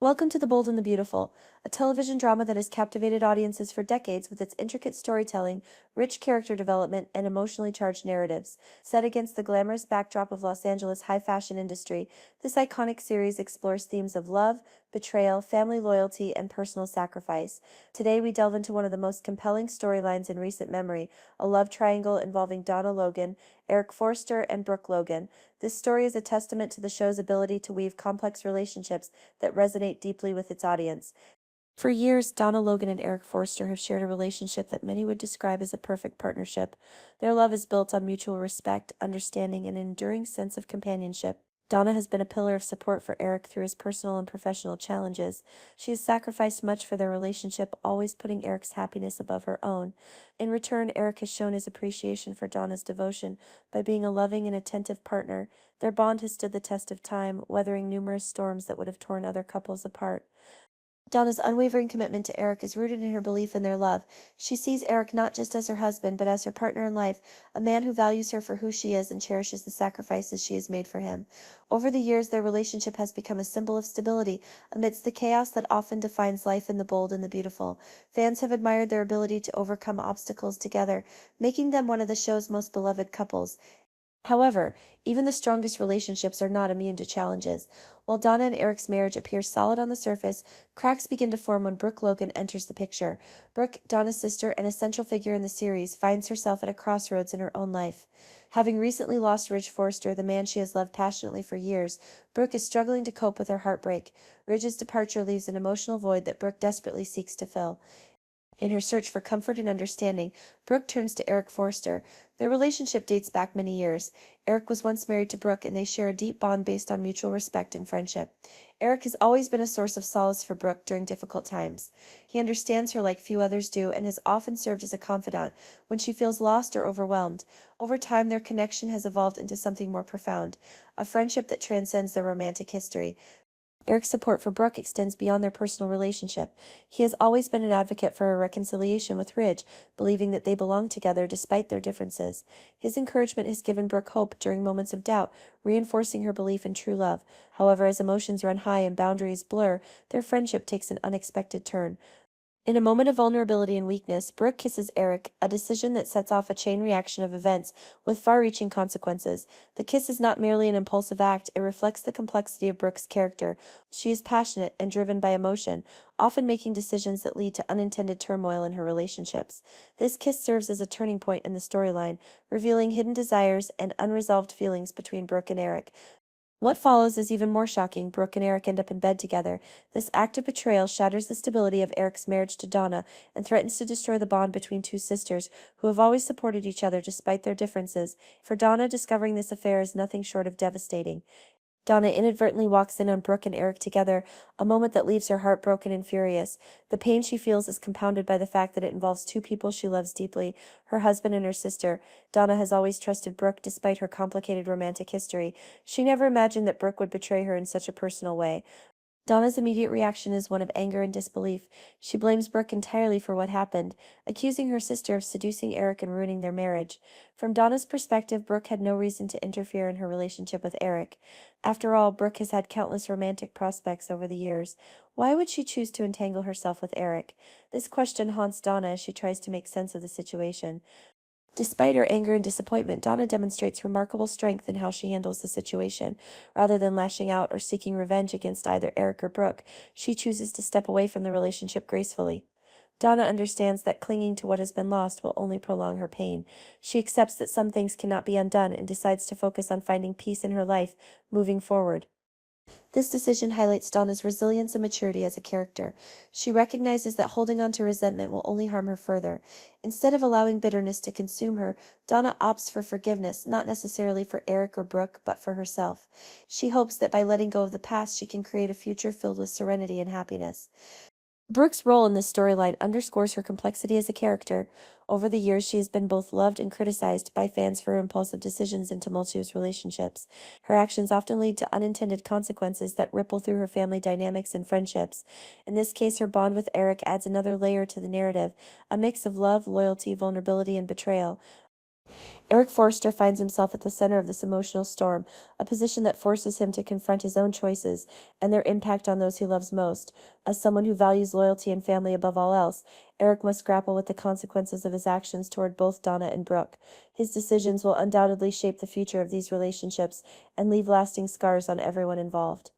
Welcome to The Bold and the Beautiful, a television drama that has captivated audiences for decades with its intricate storytelling, rich character development, and emotionally charged narratives. Set against the glamorous backdrop of Los Angeles' high fashion industry, this iconic series explores themes of love, betrayal, family loyalty, and personal sacrifice. Today, we delve into one of the most compelling storylines in recent memory, a love triangle involving Donna Logan, Eric Forster, and Brooke Logan. This story is a testament to the show's ability to weave complex relationships that resonate deeply with its audience. For years, Donna Logan and Eric Forster have shared a relationship that many would describe as a perfect partnership. Their love is built on mutual respect, understanding, and an enduring sense of companionship. Donna has been a pillar of support for Eric through his personal and professional challenges. She has sacrificed much for their relationship, always putting Eric's happiness above her own. In return, Eric has shown his appreciation for Donna's devotion by being a loving and attentive partner. Their bond has stood the test of time, weathering numerous storms that would have torn other couples apart. Donna's unwavering commitment to Eric is rooted in her belief in their love. She sees Eric not just as her husband, but as her partner in life, a man who values her for who she is and cherishes the sacrifices she has made for him. Over the years, their relationship has become a symbol of stability amidst the chaos that often defines life in the bold and the beautiful. Fans have admired their ability to overcome obstacles together, making them one of the show's most beloved couples. However, even the strongest relationships are not immune to challenges. While Donna and Eric's marriage appears solid on the surface, cracks begin to form when Brooke Logan enters the picture. Brooke, Donna's sister and a central figure in the series, finds herself at a crossroads in her own life. Having recently lost Ridge Forster, the man she has loved passionately for years, Brooke is struggling to cope with her heartbreak. Ridge's departure leaves an emotional void that Brooke desperately seeks to fill. In her search for comfort and understanding, Brooke turns to Eric Forster. Their relationship dates back many years. Eric was once married to Brooke, and they share a deep bond based on mutual respect and friendship. Eric has always been a source of solace for Brooke during difficult times. He understands her like few others do and has often served as a confidant when she feels lost or overwhelmed. Over time, their connection has evolved into something more profound, a friendship that transcends their romantic history. Eric's support for Brooke extends beyond their personal relationship. He has always been an advocate for a reconciliation with Ridge, believing that they belong together despite their differences. His encouragement has given Brooke hope during moments of doubt, reinforcing her belief in true love. However, as emotions run high and boundaries blur, their friendship takes an unexpected turn. In a moment of vulnerability and weakness, Brooke kisses Eric, a decision that sets off a chain reaction of events with far-reaching consequences. The kiss is not merely an impulsive act, it reflects the complexity of Brooke's character. She is passionate and driven by emotion, often making decisions that lead to unintended turmoil in her relationships. This kiss serves as a turning point in the storyline, revealing hidden desires and unresolved feelings between Brooke and Eric. What follows is even more shocking. Brooke and Eric end up in bed together. This act of betrayal shatters the stability of Eric's marriage to Donna and threatens to destroy the bond between two sisters who have always supported each other despite their differences. For Donna, discovering this affair is nothing short of devastating. Donna inadvertently walks in on Brooke and Eric together, a moment that leaves her heart broken and furious. The pain she feels is compounded by the fact that it involves two people she loves deeply, her husband and her sister. Donna has always trusted Brooke despite her complicated romantic history. She never imagined that Brooke would betray her in such a personal way. Donna's immediate reaction is one of anger and disbelief. She blames Brooke entirely for what happened, accusing her sister of seducing Eric and ruining their marriage. From Donna's perspective, Brooke had no reason to interfere in her relationship with Eric. After all, Brooke has had countless romantic prospects over the years. Why would she choose to entangle herself with Eric? This question haunts Donna as she tries to make sense of the situation. Despite her anger and disappointment, Donna demonstrates remarkable strength in how she handles the situation. Rather than lashing out or seeking revenge against either Eric or Brooke, she chooses to step away from the relationship gracefully. Donna understands that clinging to what has been lost will only prolong her pain. She accepts that some things cannot be undone and decides to focus on finding peace in her life, moving forward. This decision highlights Donna's resilience and maturity as a character. She recognizes that holding on to resentment will only harm her further. Instead of allowing bitterness to consume her, Donna opts for forgiveness, not necessarily for Eric or Brooke, but for herself. She hopes that by letting go of the past, she can create a future filled with serenity and happiness. Brooke's role in this storyline underscores her complexity as a character. Over the years, she has been both loved and criticized by fans for her impulsive decisions and tumultuous relationships. Her actions often lead to unintended consequences that ripple through her family dynamics and friendships. In this case, her bond with Eric adds another layer to the narrative, a mix of love, loyalty, vulnerability, and betrayal. Eric Forster finds himself at the center of this emotional storm, a position that forces him to confront his own choices and their impact on those he loves most. As someone who values loyalty and family above all else, Eric must grapple with the consequences of his actions toward both Donna and Brooke. His decisions will undoubtedly shape the future of these relationships and leave lasting scars on everyone involved.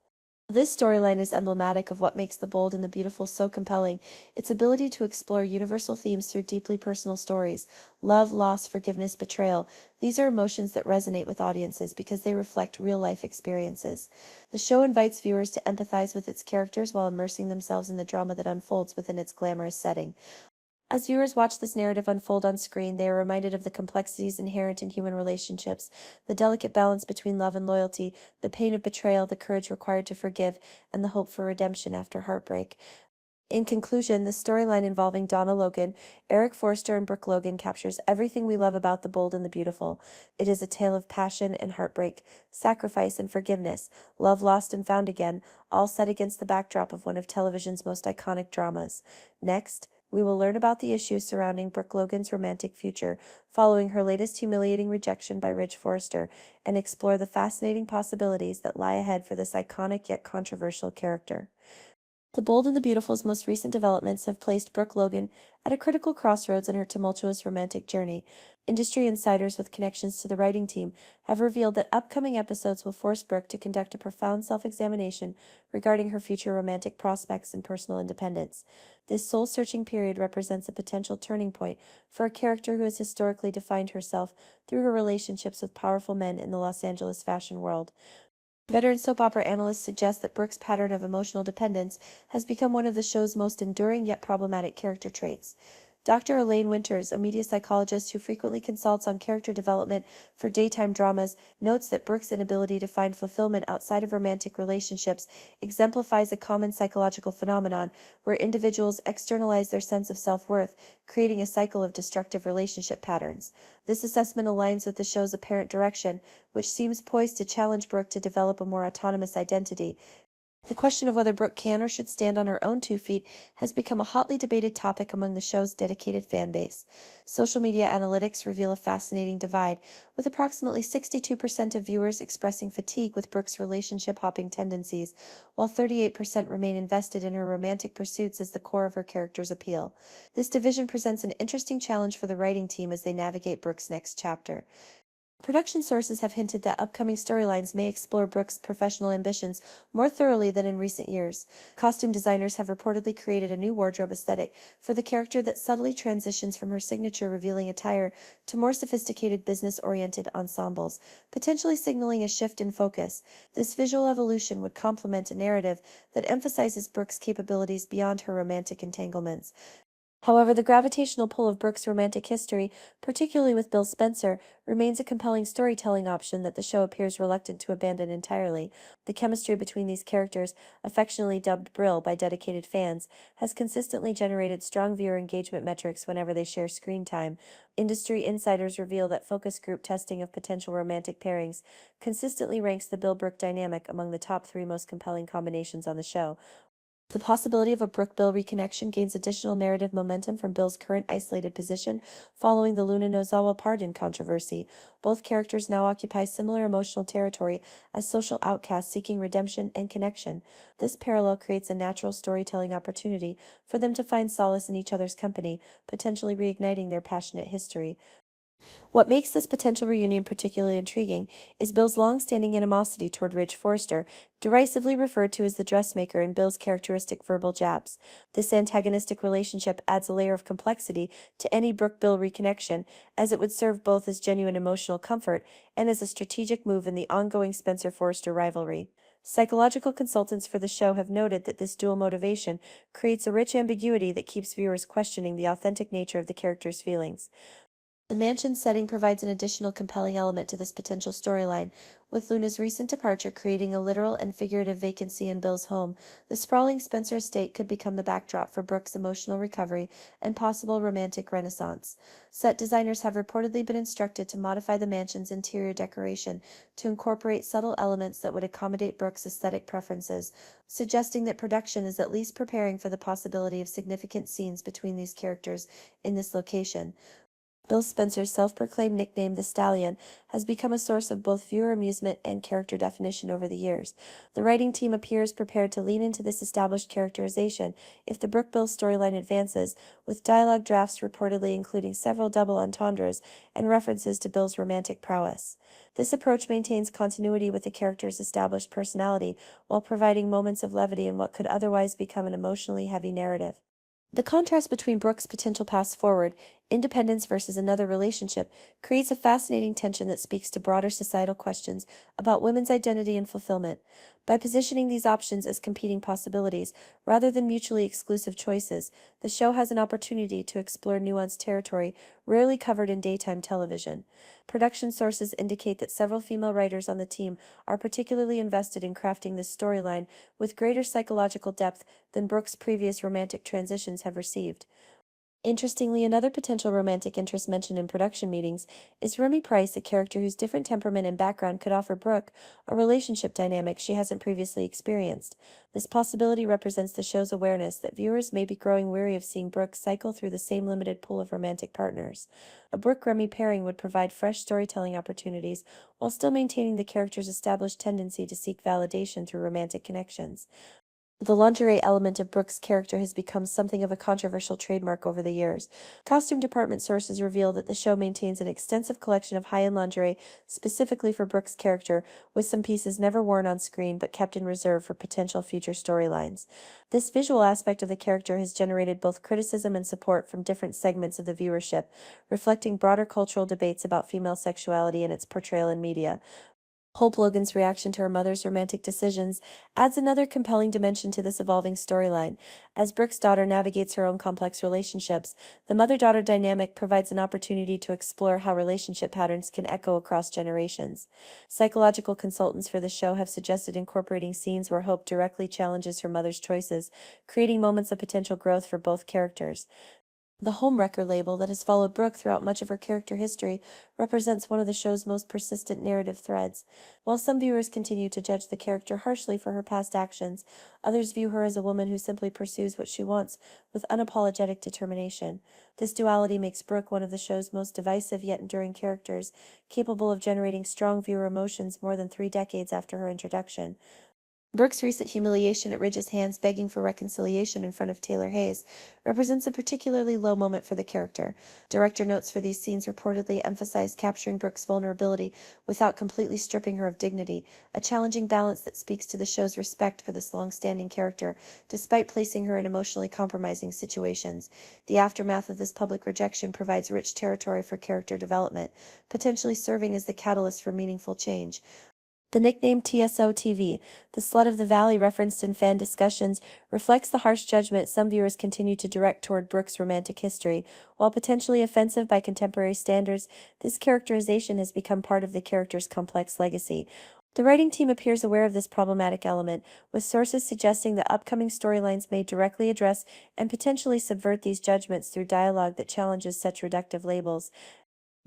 This storyline is emblematic of what makes The Bold and the Beautiful so compelling, its ability to explore universal themes through deeply personal stories. Love, loss, forgiveness, betrayal. These are emotions that resonate with audiences because they reflect real-life experiences. The show invites viewers to empathize with its characters while immersing themselves in the drama that unfolds within its glamorous setting. As viewers watch this narrative unfold on screen, they are reminded of the complexities inherent in human relationships, the delicate balance between love and loyalty, the pain of betrayal, the courage required to forgive, and the hope for redemption after heartbreak. In conclusion, the storyline involving Donna Logan, Eric Forster, and Brooke Logan captures everything we love about The Bold and the Beautiful. It is a tale of passion and heartbreak, sacrifice and forgiveness, love lost and found again, all set against the backdrop of one of television's most iconic dramas. Next, we will learn about the issues surrounding Brooke Logan's romantic future following her latest humiliating rejection by Rich Forster and explore the fascinating possibilities that lie ahead for this iconic yet controversial character. The Bold and the Beautiful's most recent developments have placed Brooke Logan at a critical crossroads in her tumultuous romantic journey. Industry insiders with connections to the writing team have revealed that upcoming episodes will force Brooke to conduct a profound self-examination regarding her future romantic prospects and personal independence. This soul-searching period represents a potential turning point for a character who has historically defined herself through her relationships with powerful men in the Los Angeles fashion world. Veteran soap opera analysts suggest that Brooke's pattern of emotional dependence has become one of the show's most enduring yet problematic character traits. Dr. Elaine Winters, a media psychologist who frequently consults on character development for daytime dramas, notes that Brooke's inability to find fulfillment outside of romantic relationships exemplifies a common psychological phenomenon where individuals externalize their sense of self-worth, creating a cycle of destructive relationship patterns. This assessment aligns with the show's apparent direction, which seems poised to challenge Brooke to develop a more autonomous identity. The question of whether Brooke can or should stand on her own 2 feet has become a hotly debated topic among the show's dedicated fan base. Social media analytics reveal a fascinating divide, with approximately 62% of viewers expressing fatigue with Brooke's relationship hopping tendencies, while 38% remain invested in her romantic pursuits as the core of her character's appeal. This division presents an interesting challenge for the writing team as they navigate Brooke's next chapter. Production sources have hinted that upcoming storylines may explore Brooke's professional ambitions more thoroughly than in recent years. Costume designers have reportedly created a new wardrobe aesthetic for the character that subtly transitions from her signature revealing attire to more sophisticated business-oriented ensembles, potentially signaling a shift in focus. This visual evolution would complement a narrative that emphasizes Brooke's capabilities beyond her romantic entanglements. However, the gravitational pull of Brooke's romantic history, particularly with Bill Spencer, remains a compelling storytelling option that the show appears reluctant to abandon entirely. The chemistry between these characters, affectionately dubbed Brill by dedicated fans, has consistently generated strong viewer engagement metrics whenever they share screen time. Industry insiders reveal that focus group testing of potential romantic pairings consistently ranks the Bill-Brooke dynamic among the top 3 most compelling combinations on the show. The possibility of a Brooke-Bill reconnection gains additional narrative momentum from Bill's current isolated position following the Luna Nozawa pardon controversy. Both characters now occupy similar emotional territory as social outcasts seeking redemption and connection. This parallel creates a natural storytelling opportunity for them to find solace in each other's company, potentially reigniting their passionate history. What makes this potential reunion particularly intriguing is Bill's long-standing animosity toward Ridge Forrester, derisively referred to as the dressmaker in Bill's characteristic verbal jabs. This antagonistic relationship adds a layer of complexity to any Brooke-Bill reconnection, as it would serve both as genuine emotional comfort and as a strategic move in the ongoing Spencer-Forrester rivalry. Psychological consultants for the show have noted that this dual motivation creates a rich ambiguity that keeps viewers questioning the authentic nature of the characters' feelings. The mansion's setting provides an additional compelling element to this potential storyline, with Luna's recent departure creating a literal and figurative vacancy in Bill's home. The sprawling Spencer estate could become the backdrop for Brooke's emotional recovery and possible romantic renaissance. Set designers have reportedly been instructed to modify the mansion's interior decoration to incorporate subtle elements that would accommodate Brooke's aesthetic preferences, suggesting that production is at least preparing for the possibility of significant scenes between these characters in this location. Bill Spencer's self-proclaimed nickname, the Stallion, has become a source of both viewer amusement and character definition over the years. The writing team appears prepared to lean into this established characterization if the Brooke-Bill storyline advances, with dialogue drafts reportedly including several double entendres and references to Bill's romantic prowess. This approach maintains continuity with the character's established personality while providing moments of levity in what could otherwise become an emotionally heavy narrative. The contrast between Brooke's potential paths forward, independence versus another relationship, creates a fascinating tension that speaks to broader societal questions about women's identity and fulfillment. By positioning these options as competing possibilities, rather than mutually exclusive choices, the show has an opportunity to explore nuanced territory rarely covered in daytime television. Production sources indicate that several female writers on the team are particularly invested in crafting this storyline with greater psychological depth than Brooke's previous romantic transitions have received. Interestingly, another potential romantic interest mentioned in production meetings is Remy Price, a character whose different temperament and background could offer Brooke a relationship dynamic she hasn't previously experienced. This possibility represents the show's awareness that viewers may be growing weary of seeing Brooke cycle through the same limited pool of romantic partners. A Brooke-Remy pairing would provide fresh storytelling opportunities while still maintaining the character's established tendency to seek validation through romantic connections. The lingerie element of Brooke's character has become something of a controversial trademark over the years. Costume department sources reveal that the show maintains an extensive collection of high-end lingerie specifically for Brooke's character, with some pieces never worn on screen but kept in reserve for potential future storylines. This visual aspect of the character has generated both criticism and support from different segments of the viewership, reflecting broader cultural debates about female sexuality and its portrayal in media. Hope Logan's reaction to her mother's romantic decisions adds another compelling dimension to this evolving storyline. As Brooke's daughter navigates her own complex relationships, the mother-daughter dynamic provides an opportunity to explore how relationship patterns can echo across generations. Psychological consultants for the show have suggested incorporating scenes where Hope directly challenges her mother's choices, creating moments of potential growth for both characters. The home record label that has followed Brooke throughout much of her character history represents one of the show's most persistent narrative threads. While some viewers continue to judge the character harshly for her past actions, others view her as a woman who simply pursues what she wants with unapologetic determination. This duality makes Brooke one of the show's most divisive yet enduring characters, capable of generating strong viewer emotions more than 3 decades after her introduction. Brooke's recent humiliation at Ridge's hands begging for reconciliation in front of Taylor Hayes represents a particularly low moment for the character. Director notes for these scenes reportedly emphasize capturing Brooke's vulnerability without completely stripping her of dignity, a challenging balance that speaks to the show's respect for this long-standing character, despite placing her in emotionally compromising situations. The aftermath of this public rejection provides rich territory for character development, potentially serving as the catalyst for meaningful change. The nickname TSO-TV, the Slut of the Valley referenced in fan discussions, reflects the harsh judgment some viewers continue to direct toward Brooke's romantic history. While potentially offensive by contemporary standards, this characterization has become part of the character's complex legacy. The writing team appears aware of this problematic element, with sources suggesting that upcoming storylines may directly address and potentially subvert these judgments through dialogue that challenges such reductive labels.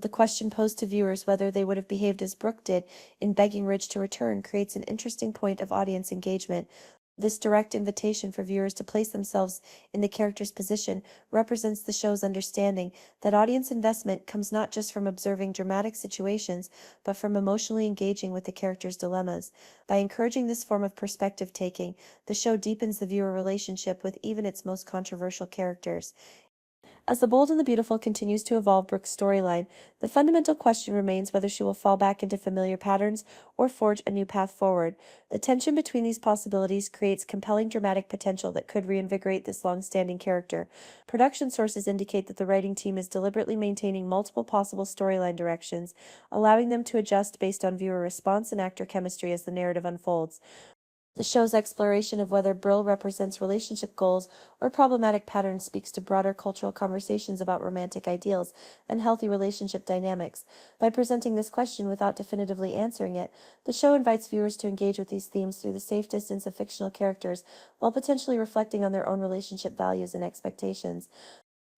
The question posed to viewers whether they would have behaved as Brooke did in begging Ridge to return creates an interesting point of audience engagement. This direct invitation for viewers to place themselves in the character's position represents the show's understanding that audience investment comes not just from observing dramatic situations, but from emotionally engaging with the character's dilemmas. By encouraging this form of perspective taking, the show deepens the viewer relationship with even its most controversial characters. As The Bold and the Beautiful continues to evolve Brooke's storyline, the fundamental question remains whether she will fall back into familiar patterns or forge a new path forward. The tension between these possibilities creates compelling dramatic potential that could reinvigorate this long-standing character. Production sources indicate that the writing team is deliberately maintaining multiple possible storyline directions, allowing them to adjust based on viewer response and actor chemistry as the narrative unfolds. The show's exploration of whether Brill represents relationship goals or problematic patterns speaks to broader cultural conversations about romantic ideals and healthy relationship dynamics. By presenting this question without definitively answering it, the show invites viewers to engage with these themes through the safe distance of fictional characters while potentially reflecting on their own relationship values and expectations.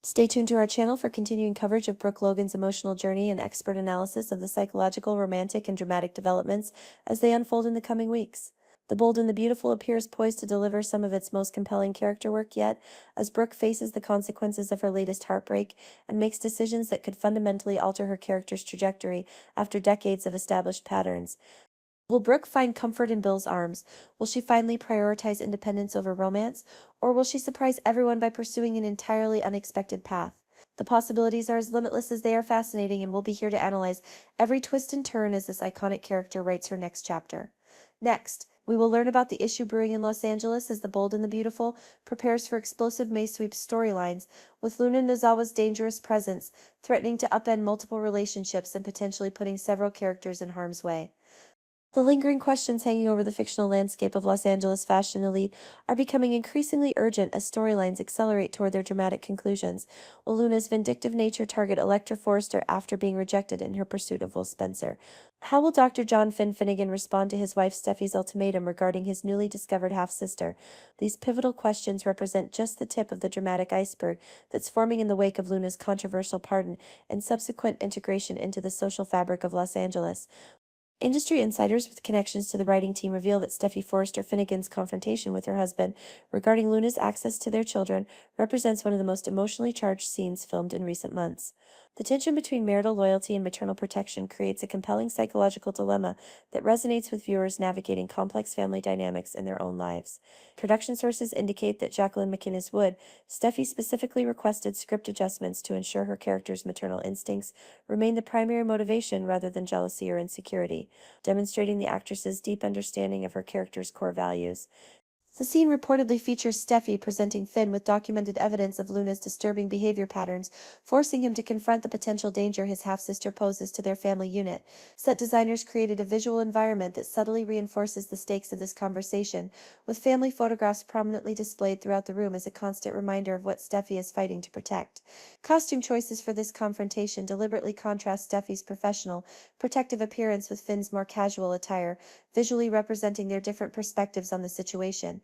Stay tuned to our channel for continuing coverage of Brooke Logan's emotional journey and expert analysis of the psychological, romantic, and dramatic developments as they unfold in the coming weeks. The Bold and the Beautiful appears poised to deliver some of its most compelling character work yet, as Brooke faces the consequences of her latest heartbreak and makes decisions that could fundamentally alter her character's trajectory after decades of established patterns. Will Brooke find comfort in Bill's arms? Will she finally prioritize independence over romance? Or will she surprise everyone by pursuing an entirely unexpected path? The possibilities are as limitless as they are fascinating, and we'll be here to analyze every twist and turn as this iconic character writes her next chapter. Next, we will learn about the issue brewing in Los Angeles as the Bold and the Beautiful prepares for explosive May sweep storylines, with Luna Nozawa's dangerous presence threatening to upend multiple relationships and potentially putting several characters in harm's way. The lingering questions hanging over the fictional landscape of Los Angeles fashion elite are becoming increasingly urgent as storylines accelerate toward their dramatic conclusions. Will Luna's vindictive nature target Electra Forrester after being rejected in her pursuit of Will Spencer? How will Dr. John Finn Finnegan respond to his wife Steffi's ultimatum regarding his newly discovered half-sister? These pivotal questions represent just the tip of the dramatic iceberg that's forming in the wake of Luna's controversial pardon and subsequent integration into the social fabric of Los Angeles. Industry insiders with connections to the writing team reveal that Steffi Forrester Finnegan's confrontation with her husband regarding Luna's access to their children represents one of the most emotionally charged scenes filmed in recent months. The tension between marital loyalty and maternal protection creates a compelling psychological dilemma that resonates with viewers navigating complex family dynamics in their own lives. Production sources indicate that Jacqueline McInnes Wood, Steffi specifically requested script adjustments to ensure her character's maternal instincts remain the primary motivation rather than jealousy or insecurity, demonstrating the actress's deep understanding of her character's core values. The scene reportedly features Steffi presenting Finn with documented evidence of Luna's disturbing behavior patterns, forcing him to confront the potential danger his half-sister poses to their family unit. Set designers created a visual environment that subtly reinforces the stakes of this conversation, with family photographs prominently displayed throughout the room as a constant reminder of what Steffi is fighting to protect. Costume choices for this confrontation deliberately contrast Steffi's professional, protective appearance with Finn's more casual attire, visually representing their different perspectives on the situation.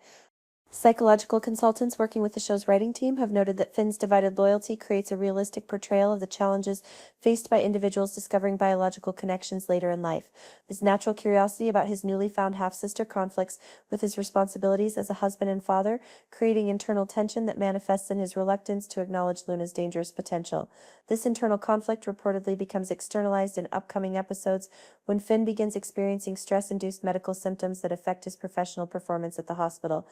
Psychological consultants working with the show's writing team have noted that Finn's divided loyalty creates a realistic portrayal of the challenges faced by individuals discovering biological connections later in life. His natural curiosity about his newly found half-sister conflicts with his responsibilities as a husband and father, creating internal tension that manifests in his reluctance to acknowledge Luna's dangerous potential. This internal conflict reportedly becomes externalized in upcoming episodes when Finn begins experiencing stress-induced medical symptoms that affect his professional performance at the hospital.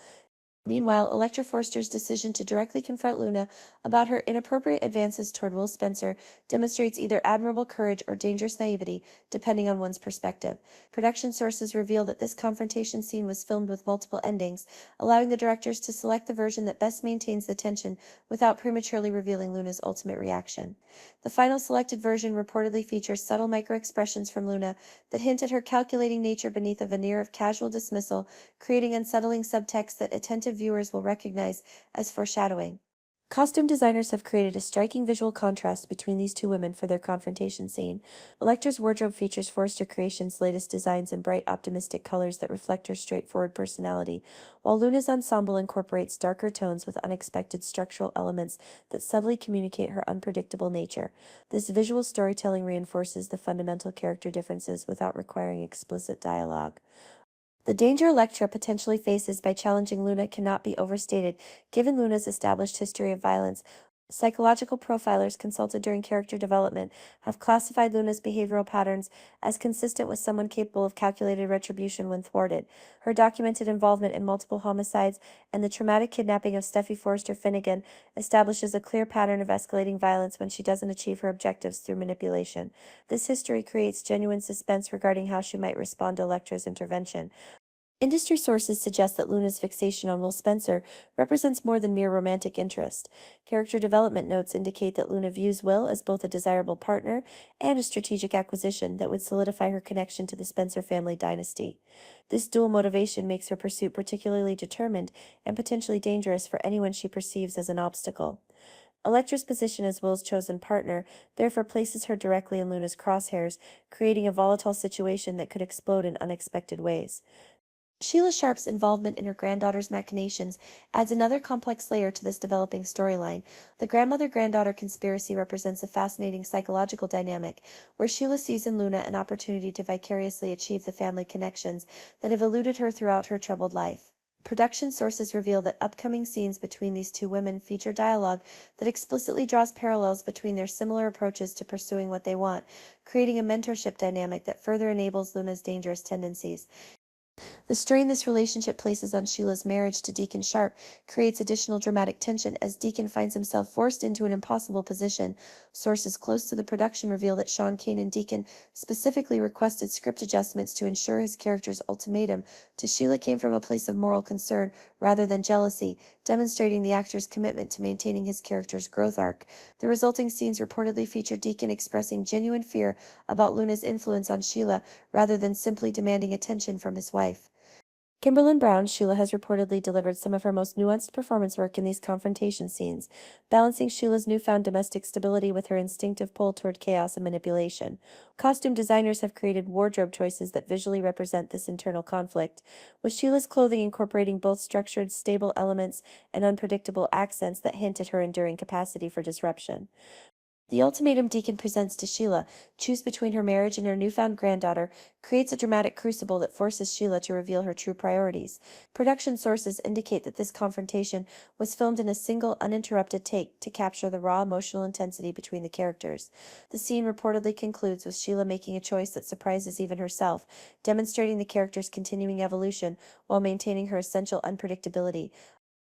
Meanwhile, Electra Forster's decision to directly confront Luna about her inappropriate advances toward Will Spencer demonstrates either admirable courage or dangerous naivety, depending on one's perspective. Production sources reveal that this confrontation scene was filmed with multiple endings, allowing the directors to select the version that best maintains the tension without prematurely revealing Luna's ultimate reaction. The final selected version reportedly features subtle micro-expressions from Luna that hint at her calculating nature beneath a veneer of casual dismissal, creating unsettling subtext that attentive viewers will recognize as foreshadowing. Costume designers have created a striking visual contrast between these two women for their confrontation scene. Electra's wardrobe features Forrester Creations' latest designs in bright, optimistic colors that reflect her straightforward personality, while Luna's ensemble incorporates darker tones with unexpected structural elements that subtly communicate her unpredictable nature. This visual storytelling reinforces the fundamental character differences without requiring explicit dialogue. The danger Electra potentially faces by challenging Luna cannot be overstated, given Luna's established history of violence. Psychological profilers consulted during character development have classified Luna's behavioral patterns as consistent with someone capable of calculated retribution when thwarted. Her documented involvement in multiple homicides and the traumatic kidnapping of Steffi Forrester Finnegan establishes a clear pattern of escalating violence when she doesn't achieve her objectives through manipulation. This history creates genuine suspense regarding how she might respond to Electra's intervention. Industry sources suggest that Luna's fixation on Will Spencer represents more than mere romantic interest. Character development notes indicate that Luna views Will as both a desirable partner and a strategic acquisition that would solidify her connection to the Spencer family dynasty. This dual motivation makes her pursuit particularly determined and potentially dangerous for anyone she perceives as an obstacle. Electra's position as Will's chosen partner therefore places her directly in Luna's crosshairs, creating a volatile situation that could explode in unexpected ways. Sheila Sharp's involvement in her granddaughter's machinations adds another complex layer to this developing storyline. The grandmother-granddaughter conspiracy represents a fascinating psychological dynamic, where Sheila sees in Luna an opportunity to vicariously achieve the family connections that have eluded her throughout her troubled life. Production sources reveal that upcoming scenes between these two women feature dialogue that explicitly draws parallels between their similar approaches to pursuing what they want, creating a mentorship dynamic that further enables Luna's dangerous tendencies. The strain this relationship places on Sheila's marriage to Deacon Sharp creates additional dramatic tension as Deacon finds himself forced into an impossible position. Sources close to the production reveal that Sean Kane and Deacon specifically requested script adjustments to ensure his character's ultimatum to Sheila came from a place of moral concern rather than jealousy, demonstrating the actor's commitment to maintaining his character's growth arc. The resulting scenes reportedly feature Deacon expressing genuine fear about Luna's influence on Sheila rather than simply demanding attention from his wife. Kimberlyn Brown, Sheila has reportedly delivered some of her most nuanced performance work in these confrontation scenes, balancing Sheila's newfound domestic stability with her instinctive pull toward chaos and manipulation. Costume designers have created wardrobe choices that visually represent this internal conflict, with Sheila's clothing incorporating both structured, stable elements and unpredictable accents that hint at her enduring capacity for disruption. The ultimatum Deacon presents to Sheila, choose between her marriage and her newfound granddaughter, creates a dramatic crucible that forces Sheila to reveal her true priorities. Production sources indicate that this confrontation was filmed in a single, uninterrupted take to capture the raw emotional intensity between the characters. The scene reportedly concludes with Sheila making a choice that surprises even herself, demonstrating the character's continuing evolution while maintaining her essential unpredictability.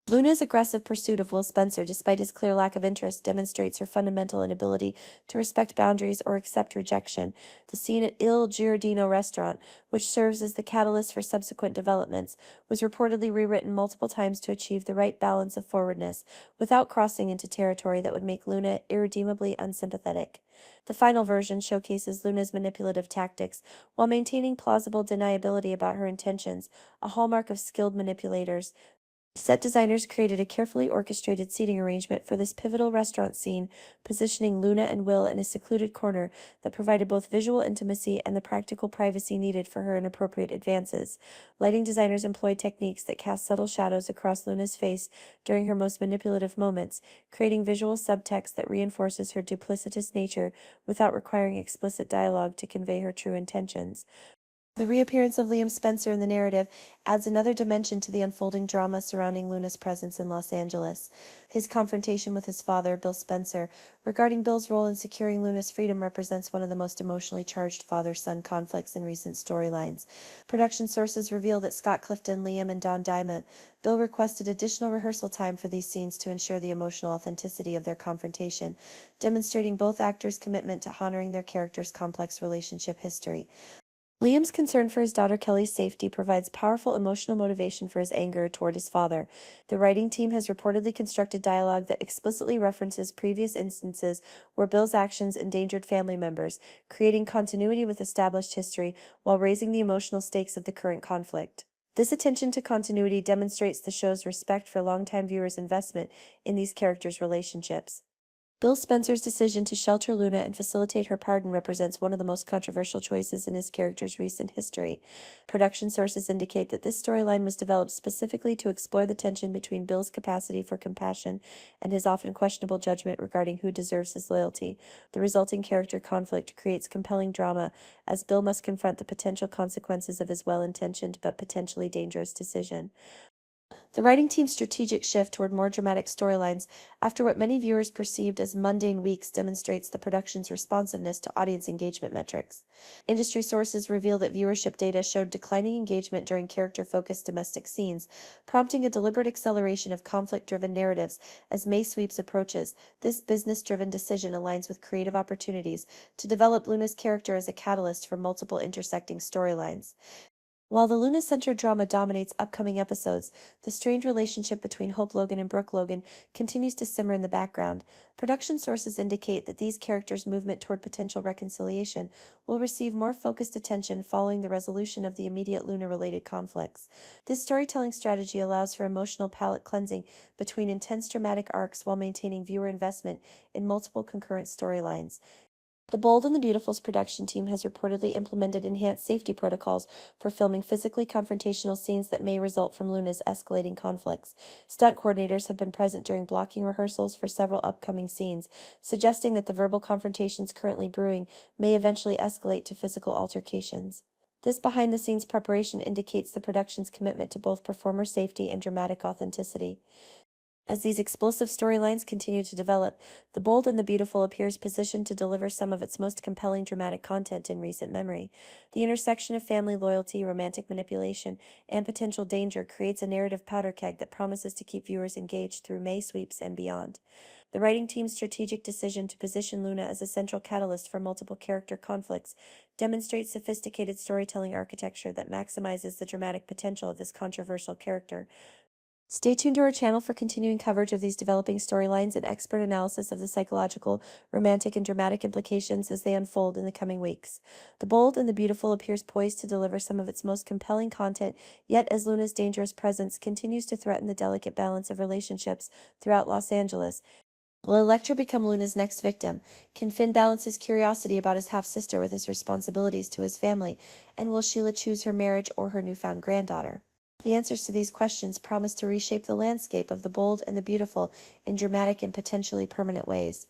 Luna's aggressive pursuit of Will Spencer, despite his clear lack of interest, demonstrates her fundamental inability to respect boundaries or accept rejection. The scene at Il Giardino restaurant, which serves as the catalyst for subsequent developments, was reportedly rewritten multiple times to achieve the right balance of forwardness, without crossing into territory that would make Luna irredeemably unsympathetic. The final version showcases Luna's manipulative tactics while maintaining plausible deniability about her intentions, a hallmark of skilled manipulators. Set designers created a carefully orchestrated seating arrangement for this pivotal restaurant scene, positioning Luna and Will in a secluded corner that provided both visual intimacy and the practical privacy needed for her inappropriate advances. Lighting designers employed techniques that cast subtle shadows across Luna's face during her most manipulative moments, creating visual subtext that reinforces her duplicitous nature without requiring explicit dialogue to convey her true intentions. The reappearance of Liam Spencer in the narrative adds another dimension to the unfolding drama surrounding Luna's presence in Los Angeles. His confrontation with his father, Bill Spencer, regarding Bill's role in securing Luna's freedom represents one of the most emotionally charged father-son conflicts in recent storylines. Production sources reveal that Scott Clifton, Liam, and Don Diamond, Bill requested additional rehearsal time for these scenes to ensure the emotional authenticity of their confrontation, demonstrating both actors' commitment to honoring their characters' complex relationship history. Liam's concern for his daughter Kelly's safety provides powerful emotional motivation for his anger toward his father. The writing team has reportedly constructed dialogue that explicitly references previous instances where Bill's actions endangered family members, creating continuity with established history while raising the emotional stakes of the current conflict. This attention to continuity demonstrates the show's respect for longtime viewers' investment in these characters' relationships. Bill Spencer's decision to shelter Luna and facilitate her pardon represents one of the most controversial choices in his character's recent history. Production sources indicate that this storyline was developed specifically to explore the tension between Bill's capacity for compassion and his often questionable judgment regarding who deserves his loyalty. The resulting character conflict creates compelling drama, as Bill must confront the potential consequences of his well-intentioned but potentially dangerous decision. The writing team's strategic shift toward more dramatic storylines after what many viewers perceived as mundane weeks demonstrates the production's responsiveness to audience engagement metrics. Industry sources reveal that viewership data showed declining engagement during character-focused domestic scenes, prompting a deliberate acceleration of conflict-driven narratives as May sweeps approaches. This business-driven decision aligns with creative opportunities to develop Luna's character as a catalyst for multiple intersecting storylines. While the Luna-centered drama dominates upcoming episodes, the strained relationship between Hope Logan and Brooke Logan continues to simmer in the background. Production sources indicate that these characters' movement toward potential reconciliation will receive more focused attention following the resolution of the immediate Luna-related conflicts. This storytelling strategy allows for emotional palate cleansing between intense dramatic arcs while maintaining viewer investment in multiple concurrent storylines. The Bold and the Beautiful's production team has reportedly implemented enhanced safety protocols for filming physically confrontational scenes that may result from Luna's escalating conflicts. Stunt coordinators have been present during blocking rehearsals for several upcoming scenes, suggesting that the verbal confrontations currently brewing may eventually escalate to physical altercations. This behind the scenes preparation indicates the production's commitment to both performer safety and dramatic authenticity. As these explosive storylines continue to develop, The Bold and the Beautiful appears positioned to deliver some of its most compelling dramatic content in recent memory. The intersection of family loyalty, romantic manipulation, and potential danger creates a narrative powder keg that promises to keep viewers engaged through May sweeps and beyond. The writing team's strategic decision to position Luna as a central catalyst for multiple character conflicts demonstrates sophisticated storytelling architecture that maximizes the dramatic potential of this controversial character. Stay tuned to our channel for continuing coverage of these developing storylines and expert analysis of the psychological, romantic, and dramatic implications as they unfold in the coming weeks. The Bold and the Beautiful appears poised to deliver some of its most compelling content, yet as Luna's dangerous presence continues to threaten the delicate balance of relationships throughout Los Angeles. Will Electra become Luna's next victim? Can Finn balance his curiosity about his half-sister with his responsibilities to his family? And will Sheila choose her marriage or her newfound granddaughter? The answers to these questions promise to reshape the landscape of The Bold and the Beautiful in dramatic and potentially permanent ways.